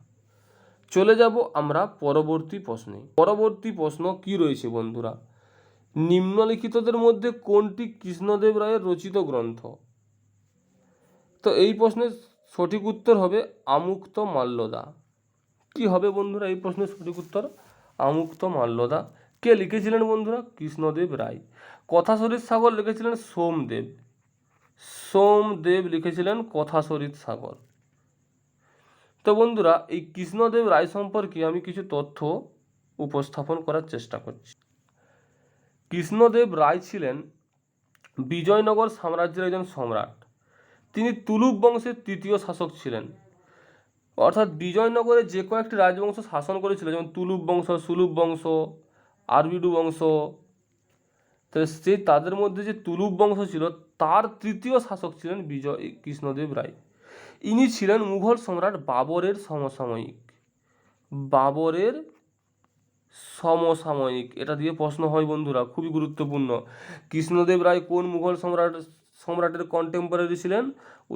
A: চলে যাব আমরা পরবর্তী প্রশ্নে। পরবর্তী প্রশ্ন কি রয়েছে বন্ধুরা? নিম্নলিখিতদের মধ্যে কোনটি কৃষ্ণদেব রায়ের রচিত গ্রন্থ? তো এই প্রশ্নের সঠিক উত্তর হবে আমুক্ত মাল্যদা। কি হবে বন্ধুরা এই প্রশ্নের সঠিক উত্তর? আমুক্ত মাল্যদা। কে লিখেছিলেন বন্ধুরা? কৃষ্ণদেব রায়। কথাশরীর সাগর লিখেছিলেন সোমদেব লিখেছিলেন কথাশরীর সাগর। তো বন্ধুরা, এই কৃষ্ণদেব রায় সম্পর্কে আমি কিছু তথ্য উপস্থাপন করার চেষ্টা করছি। কৃষ্ণদেব রায় ছিলেন বিজয়নগর সাম্রাজ্যের একজন সম্রাট। তিনি তুলুপ বংশের তৃতীয় শাসক ছিলেন। অর্থাৎ বিজয়নগরে যে কয়েকটি রাজবংশ শাসন করেছিল, যেমন তুলুপ বংশ, সুলুপ বংশ, আরবিডু বংশ, তো তাদের মধ্যে যে তুলুপ বংশ ছিল, তার তৃতীয় শাসক ছিলেন বিজয় কৃষ্ণদেব রায়। ইনি ছিলেন মুঘল সম্রাট বাবরের সমসাময়িক। বাবরের সমসাময়িক, এটা দিয়ে প্রশ্ন হয় বন্ধুরা, খুবই গুরুত্বপূর্ণ। কৃষ্ণদেব রায় কোন মুঘল সম্রাটের কন্টেম্পোরারি ছিলেন?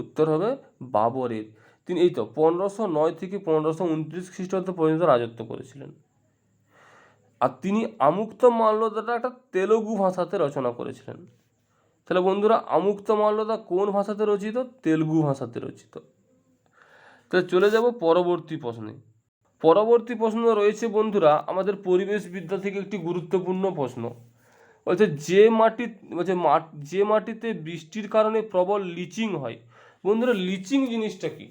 A: উত্তর হবে বাবরের। তিনি এই তো 1509 থেকে 1529 খ্রিস্টাব্দ পর্যন্ত রাজত্ব করেছিলেন। আর তিনি আমুক্তমাল্যদাটা একটা তেলুগু ভাষাতে রচনা করেছিলেন। তাহলে বন্ধুরা আমুক্তমাল্যদা কোন ভাষাতে রচিত? তেলুগু ভাষাতে রচিত। তাহলে চলে যাব পরবর্তী প্রশ্নে। পরবর্তী প্রশ্ন রয়েছে বন্ধুরা আমাদের পরিবেশবিদ্যা থেকে একটি গুরুত্বপূর্ণ প্রশ্ন। বলছে যে মাটিতে বৃষ্টির কারণে প্রবল লিচিং হয়। বন্ধুরা লিচিং জিনিসটা কি?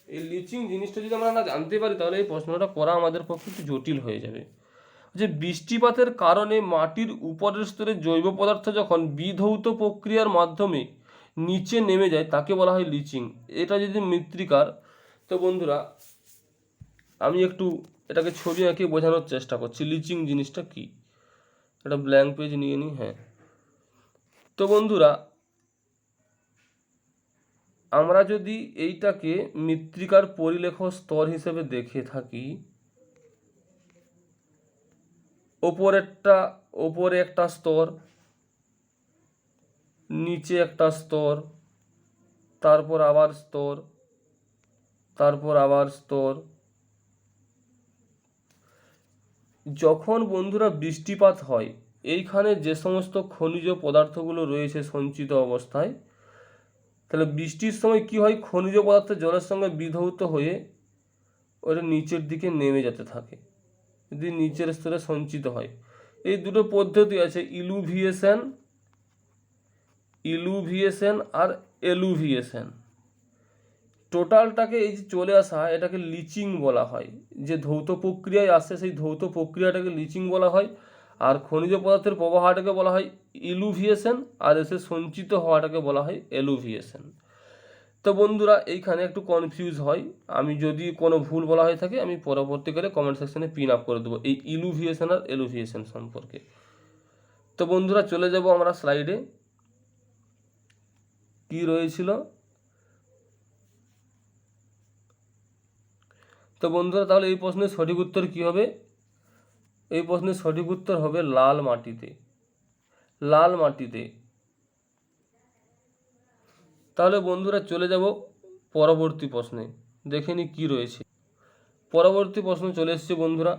A: এই লিচিং জিনিসটা যদি আমরা না জানতে পারি তাহলে এই প্রশ্নটা করা আমাদের পক্ষে একটু জটিল হয়ে যাবে। যে বৃষ্টিপাতের কারণে মাটির উপরের স্তরে জৈব পদার্থ যখন বিধৌত প্রক্রিয়ার মাধ্যমে নিচে নেমে যায় তাকে বলা হয় লিচিং। এটা যদি মৃত্তিকার, তো বন্ধুরা আমি একটু এটাকে ছবি আঁকিয়ে বোঝানোর চেষ্টা করছি লিচিং জিনিসটা কি। একটা ব্ল্যাঙ্ক পেজ নিয়ে নিই। হ্যাঁ, তো বন্ধুরা আমরা যদি এইটাকে মৃত্তিকার পরিলেখ স্তর হিসেবে দেখে থাকি, ওপরে একটা স্তর, নিচে একটা স্তর, তারপর আবার স্তর, তারপর আবার স্তর। যখন বন্ধুরা বৃষ্টিপাত হয় এইখানে যে সমস্ত খনিজ পদার্থগুলো রয়েছে সঞ্চিত অবস্থায়, তাহলে বৃষ্টির সময় কি হয়? খনিজ পদার্থ জলের সঙ্গে বিধৌত হয়ে ওটা নিচের দিকে নেমে যেতে থাকে, যদি নিচের স্তরে সঞ্চিত হয়। এই দুটো পদ্ধতি আছে, ইলুভিয়েশন আর এলুভিয়েশন। টোটালটাকে এই যে চলে আসা এটাকে লিচিং বলা হয়। যে ধৌত প্রক্রিয়ায় আসে সেই ধৌত প্রক্রিয়াটাকে লিচিং বলা হয়। আর খনিজ পদার্থের প্রবাহটাকে বলা হয় ইলুভিয়েশন, আর এসে সঞ্চিত হওয়াটাকে বলা হয় এলুভিয়েশন। তো বন্ধুরা এইখানে একটু কনফিউজ হয়, আমি যদি কোনো ভুল বলা হয়ে থাকে আমি পরবর্তীকালে কমেন্ট সেকশনে পিন আপ করে দেবো এই ইলুভিয়েশন আর এলুভিয়েশন সম্পর্কে। তো বন্ধুরা চলে যাব আমরা স্লাইডে। কি রয়েছিল? তো বন্ধুরা তাহলে এই প্রশ্নের সঠিক উত্তর কি হবে? এই প্রশ্নের সঠিক উত্তর হবে লাল মাটিতে। লাল মাটিতে। তাহলে বন্ধুরা চলে যাব পরবর্তী প্রশ্নে, দেখে নি কী রয়েছে। পরবর্তী প্রশ্ন চলে এসেছে বন্ধুরা,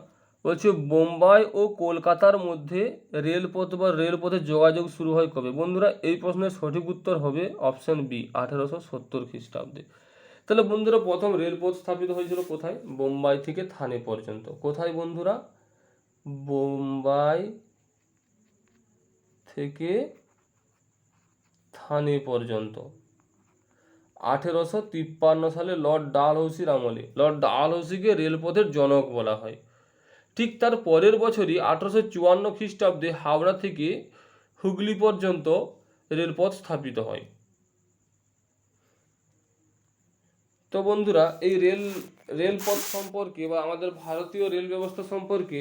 A: বলছে বোম্বাই ও কলকাতার মধ্যে রেলপথ বা রেলপথের যোগাযোগ শুরু হয় কবে? বন্ধুরা এই প্রশ্নের সঠিক উত্তর হবে অপশান বি, 1870 খ্রিস্টাব্দে। তাহলে বন্ধুরা প্রথম রেলপথ স্থাপিত হয়েছিল কোথায়? বোম্বাই থেকে থানে পর্যন্ত। কোথায় বন্ধুরা? বোম্বাই থেকে থানে পর্যন্ত 1853 সালে লর্ড ডালহৌসির আমলে। লর্ড ডালহৌসিকে রেলপথের জনক বলা হয়। ঠিক তার পরের বছরই 1854 খ্রিস্টাব্দে হাওড়া থেকে হুগলি পর্যন্ত রেলপথ স্থাপিত হয়। তো বন্ধুরা এই রেলপথ সম্পর্কে বা আমাদের ভারতীয় রেল ব্যবস্থা সম্পর্কে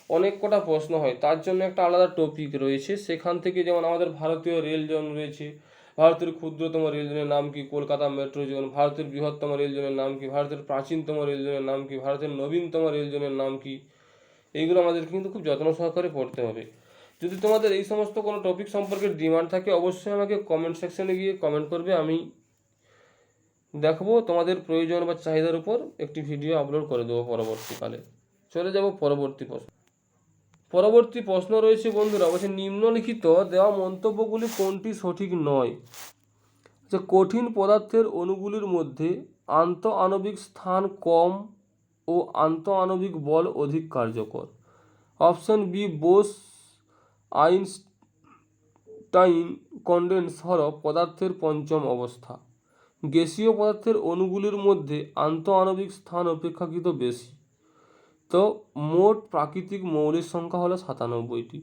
A: অনেক কটা প্রশ্ন হয়, তার জন্য একটা আলাদা টপিক রয়েছে। সেখান থেকে যেমন আমাদের ভারতীয় রেল জোন রয়েছে, ভারতের ক্ষুদ্রতম রেল জোনের নাম কি? Kolkata metro zone. ভারতের বৃহত্তম রেল জোনের নাম কি? ভারতের প্রাচীনতম রেল জোনের নাম কি? ভারতের নবীনতম রেল জোনের নাম কি? এইগুলো আমাদের কিন্তু খুব যত্ন সহকারে পড়তে হবে। যদি তোমাদের এই সমস্ত কোনো টপিক সম্পর্কে ডিমান্ড থাকে অবশ্যই আমাকে কমেন্ট সেকশনে গিয়ে কমেন্ট করবে, আমি দেখবো তোমাদের প্রয়োজন বা চাহিদার উপর একটি ভিডিও আপলোড করে দেবো পরবর্তীকালে। চলে যাব পরবর্তী প্রশ্ন। পরবর্তী প্রশ্ন রয়েছে বন্ধুরা, বলছে নিম্নলিখিত দেওয়া মন্তব্যগুলি কোনটি সঠিক নয়? যে কঠিন পদার্থের অণুগুলির মধ্যে আন্তঃআণবিক স্থান কম ও আন্তঃআণবিক বল অধিক কার্যকর। Option B Bose Einstein condense হল পদার্থের পঞ্চম অবস্থা। গ্যাসীয় পদার্থের অণুগুলির মধ্যে আন্তঃআণবিক স্থান অপেক্ষাকৃত বেশি। তো মোট প্রাকৃতিক মৌলের সংখ্যা হলো 97টি।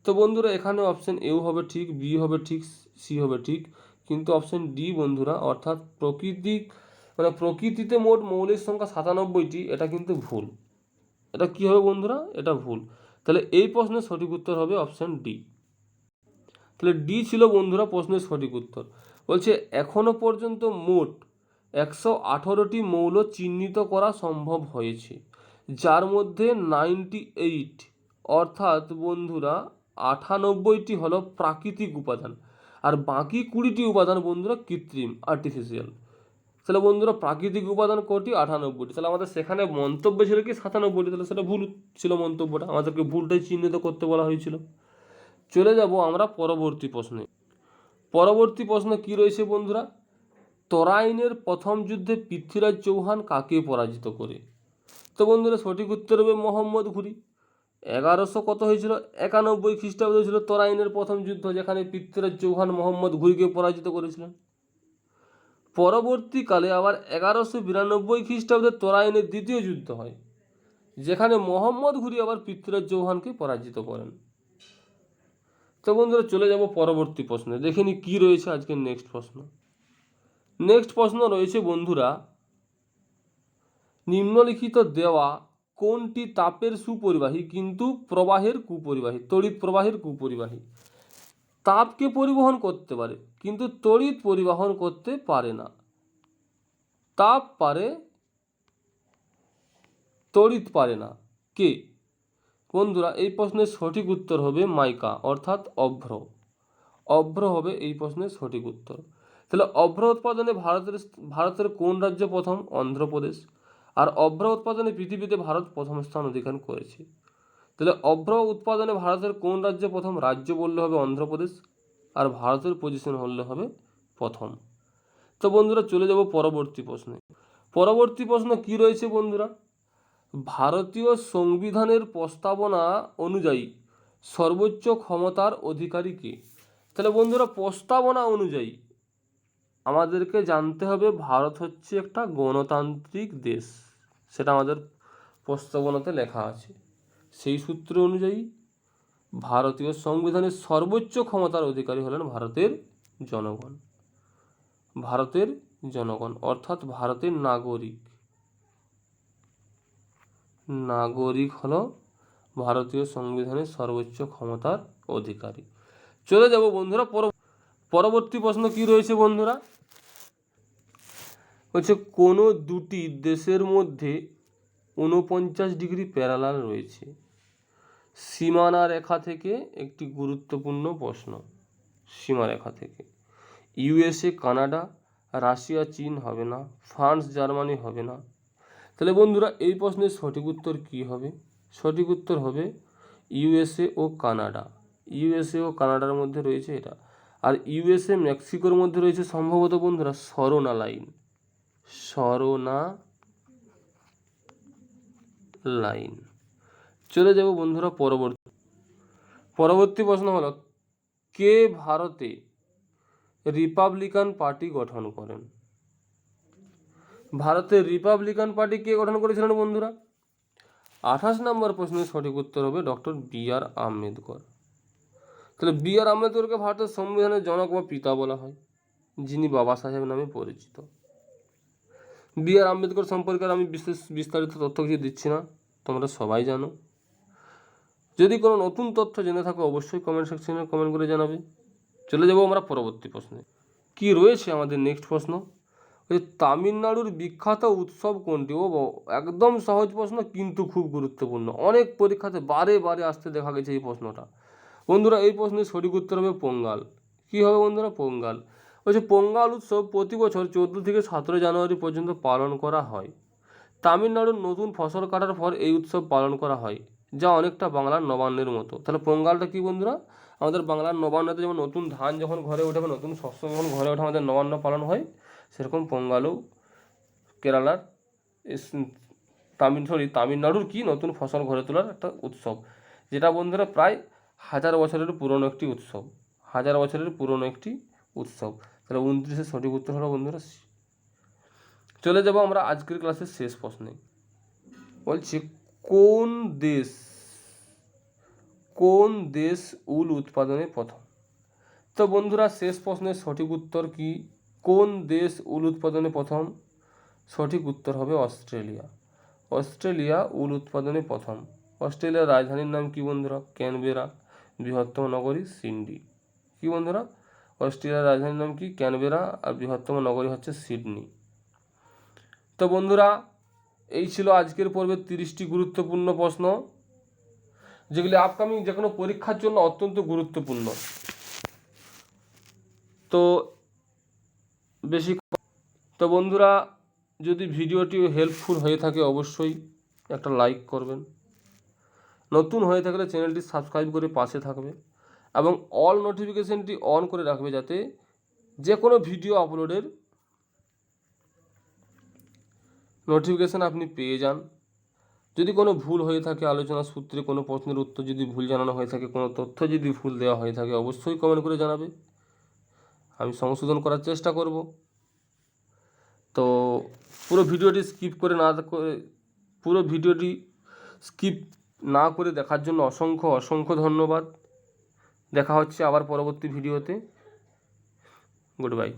A: তো বন্ধুরা এখানে অপশন এও হবে ঠিক, বি হবে ঠিক, সি হবে ঠিক, কিন্তু অপশন ডি বন্ধুরা অর্থাৎ প্রকৃতিতে মোট মৌলের সংখ্যা 97টি, এটা কিন্তু ভুল। এটা কি হবে বন্ধুরা? এটা ভুল। তাহলে এই প্রশ্নের সঠিক উত্তর হবে অপশন ডি। তাহলে ডি ছিল বন্ধুরা প্রশ্নের সঠিক উত্তর। বলছে এখনো পর্যন্ত মোট 118টি মৌল চিহ্নিত করা সম্ভব হয়েছে, যার মধ্যে 98 অর্থাৎ বন্ধুরা 98টি হলো প্রাকৃতিক উপাদান, আর বাকি 20টি উপাদান বন্ধুরা কৃত্রিম আর্টিফিশিয়াল। তাহলে বন্ধুরা প্রাকৃতিক উপাদান কটি? 98টি। তাহলে আমাদের সেখানে মন্তব্য ছিল কি 97টি, তাহলে সেটা ভুল ছিল মন্তব্যটা, আমাদেরকে ভুলটাই চিহ্নিত করতে বলা হয়েছিল। চলে যাব আমরা পরবর্তী প্রশ্নে। পরবর্তী প্রশ্ন কি রয়েছে বন্ধুরা? তরাইনের প্রথম যুদ্ধে পৃথ্বীরাজ চৌহান কাকে পরাজিত করে? তো বন্ধুরা সঠিক উত্তর হবে মোহাম্মদ ঘুরি। 1100 কত হয়েছিল? 91 খ্রিস্টাব্দে হয়েছিল তরাইনের প্রথম যুদ্ধ, যেখানে পৃথ্বীরাজ চৌহান মোহাম্মদ ঘুরিকে পরাজিত করেছিলেন। পরবর্তীকালে আবার 1192 খ্রিস্টাব্দে তরাইনের দ্বিতীয় যুদ্ধ হয়, যেখানে মোহাম্মদ ঘুরি আবার পৃথ্বীরাজ চৌহানকে পরাজিত করেন। তো বন্ধুরা চলে যাব পরবর্তী প্রশ্নে, দেখে নি কি রয়েছে আজকের নেক্সট প্রশ্ন। নেক্সট প্রশ্ন রয়েছে বন্ধুরা, নিম্নলিখিত দেওয়া কোনটি তাপের সুপরিবাহী কিন্তু প্রবাহের কুপরিবাহী? তড়িৎ প্রবাহের কুপরিবাহী। তাপকে পরিবহন করতে পারে কিন্তু তড়িৎ পরিবহন করতে পারে না। তাপ পারে, তড়িৎ পারে না। কে? বন্ধুরা এই প্রশ্নের সঠিক উত্তর হবে মাইকা অর্থাৎ অভ্র। অভ্র হবে এই প্রশ্নের সঠিক উত্তর। তাহলে অভ্র উৎপাদনে ভারতের কোন রাজ্য প্রথম? অন্ধ্রপ্রদেশ। আর অভ্র উৎপাদনে পৃথিবীতে ভারত প্রথম স্থান অধিকার করেছে। তাহলে অভ্র উৎপাদনে ভারতের কোন রাজ্য প্রথম? রাজ্য বললে হবে অন্ধ্রপ্রদেশ, আর ভারতের পজিশন হলে হবে প্রথম। তো বন্ধুরা চলে যাব পরবর্তী প্রশ্নে। পরবর্তী প্রশ্ন কি রয়েছে বন্ধুরা? ভারতীয় সংবিধানের প্রস্তাবনা অনুযায়ী সর্বোচ্চ ক্ষমতার অধিকারী কে? তাহলে বন্ধুরা প্রস্তাবনা অনুযায়ী আমাদেরকে জানতে হবে ভারত হচ্ছে একটা গণতান্ত্রিক দেশ, সেটা আমাদের প্রস্তাবনাতে লেখা আছে। সেই সূত্র অনুযায়ী ভারতীয় সংবিধানের সর্বোচ্চ ক্ষমতার অধিকারী হলেন ভারতের জনগণ। ভারতের জনগণ অর্থাৎ ভারতের নাগরিক। নাগরিক হলো ভারতীয় সংবিধানের সর্বোচ্চ ক্ষমতার অধিকারী। চলে যাব বন্ধুরা পরবর্তী প্রশ্ন কি রয়েছে বন্ধুরা? হচ্ছে কোনো দুটি দেশের মধ্যে 49 ডিগ্রি প্যারালাল রয়েছে। সীমানা রেখা থেকে একটি গুরুত্বপূর্ণ প্রশ্ন। সীমারেখা থেকে ইউএসএ কানাডা, রাশিয়া চীন হবে না, ফ্রান্স জার্মানি হবে না। তাহলে বন্ধুরা এই প্রশ্নের সঠিক উত্তর কি হবে? সঠিক উত্তর হবে ইউএসএ ও কানাডা। ইউএসএ ও কানাডার মধ্যে রয়েছে এটা। আর ইউএসএ মেক্সিকোর মধ্যে রয়েছে সম্ভবত বন্ধুরা সরোনা লাইন। সরোনা লাইন। চলে যাব বন্ধুরা পরবর্তী প্রশ্ন হলো, কে ভারতে রিপাবলিকান পার্টি গঠন করেন? ভারতের রিপাবলিকান পার্টি কে গঠন করেছিলেন বন্ধুরা? 28 নম্বর প্রশ্নের সঠিক উত্তর হবে ডক্টর বি.আর. আম্বেদকর। তাহলে বি.আর. আম্বেদকরকে ভারতের সংবিধানের জনক বা পিতা বলা হয়, যিনি বাবা সাহেব নামে পরিচিত। বি.আর. আম্বেদকর সম্পর্কে আমি বিস্তারিত তথ্য কিছু দিচ্ছি না, তোমরা সবাই জানো। যদি কোনো নতুন তথ্য জেনে থাকো অবশ্যই কমেন্ট সেকশনে কমেন্ট করে জানাবে। চলে যাব আমরা পরবর্তী প্রশ্নে। কি রয়েছে আমাদের নেক্সট প্রশ্ন? ওই তামিলনাড়ুর বিখ্যাত উৎসব কোনটি? ও একদম সহজ প্রশ্ন কিন্তু খুব গুরুত্বপূর্ণ, অনেক পরীক্ষাতে বারে বারে আসতে দেখা গেছে এই প্রশ্নটা। বন্ধুরা এই প্রশ্নের সঠিক উত্তর হবে পোঙ্গাল। কি হবে বন্ধুরা? পোঙ্গাল। বলছে পোঙ্গাল উৎসব প্রতি বছর 14 থেকে 17 জানুয়ারি পর্যন্ত পালন করা হয়। তামিলনাড়ুর নতুন ফসল কাটার পর এই উৎসব পালন করা হয়, যা অনেকটা বাংলার নবান্নের মতো। তাহলে পোঙ্গালটা কি বন্ধুরা? আমাদের বাংলার নবান্নতে যেমন নতুন ধান যখন ঘরে ওঠে বা নতুন শস্য যখন ঘরে ওঠে আমাদের নবান্ন পালন হয়, সেরকম পোঙ্গালও কেরালার তামিলনাড়ুর কি নতুন ফসল ঘরে তোলার একটা উৎসব, যেটা বন্ধুরা প্রায় 1000 বছরের পুরনো একটি উৎসব। 1000 বছরের পুরনো একটি উৎসব। তাহলে 29 সঠিক উত্তর হলো বন্ধুরা। চলে যাব আমরা আজকের ক্লাসের শেষ প্রশ্নে। বলছি কোন দেশ উল উৎপাদনে প্রথম? তো বন্ধুরা শেষ প্রশ্নের সঠিক উত্তর কি? কোন দেশ উল উৎপাদনে প্রথম? সঠিক উত্তর হবে অস্ট্রেলিয়া। অস্ট্রেলিয়া উল উৎপাদনে প্রথম। অস্ট্রেলিয়ার রাজধানীর নাম কি বন্ধুরা? ক্যানবেরা। বৃহত্তম নগরী সিডনি। কি কি বন্ধুরা? অস্ট্রেলিয়ার রাজধানীর নাম কি? ক্যানবেরা। আর বৃহত্তম নগরী হচ্ছে সিডনি। তো বন্ধুরা, এই ছিল আজকের পর্বের 30টি গুরুত্বপূর্ণ প্রশ্ন, যেগুলি আপকামিং যে কোনো পরীক্ষার জন্য অত্যন্ত গুরুত্বপূর্ণ। তো বেশি তো বন্ধুরা, যদি ভিডিওটি হেল্পফুল হয়ে থাকে অবশ্যই একটা লাইক করবেন। নতুন হয়ে থাকলে চ্যানেলটি সাবস্ক্রাইব করে পাশে থাকবে এবং অল নোটিফিকেশনটি অন করে রাখবে, যাতে যে কোনো ভিডিও আপলোডের নোটিফিকেশান আপনি পেয়ে যান। যদি কোনো ভুল হয়ে থাকে, আলোচনা সূত্রে কোনো প্রশ্নের উত্তর যদি ভুল জানানো হয়ে থাকে, কোনো তথ্য যদি ভুল দেওয়া হয়ে থাকে, অবশ্যই কমেন্ট করে জানাবে, আমি সংশোধন করার চেষ্টা করব। তো পুরো ভিডিওটি স্কিপ না করে দেখার জন্য অসংখ্য ধন্যবাদ। দেখা হচ্ছে আবার পরবর্তী ভিডিওতে। Good bye.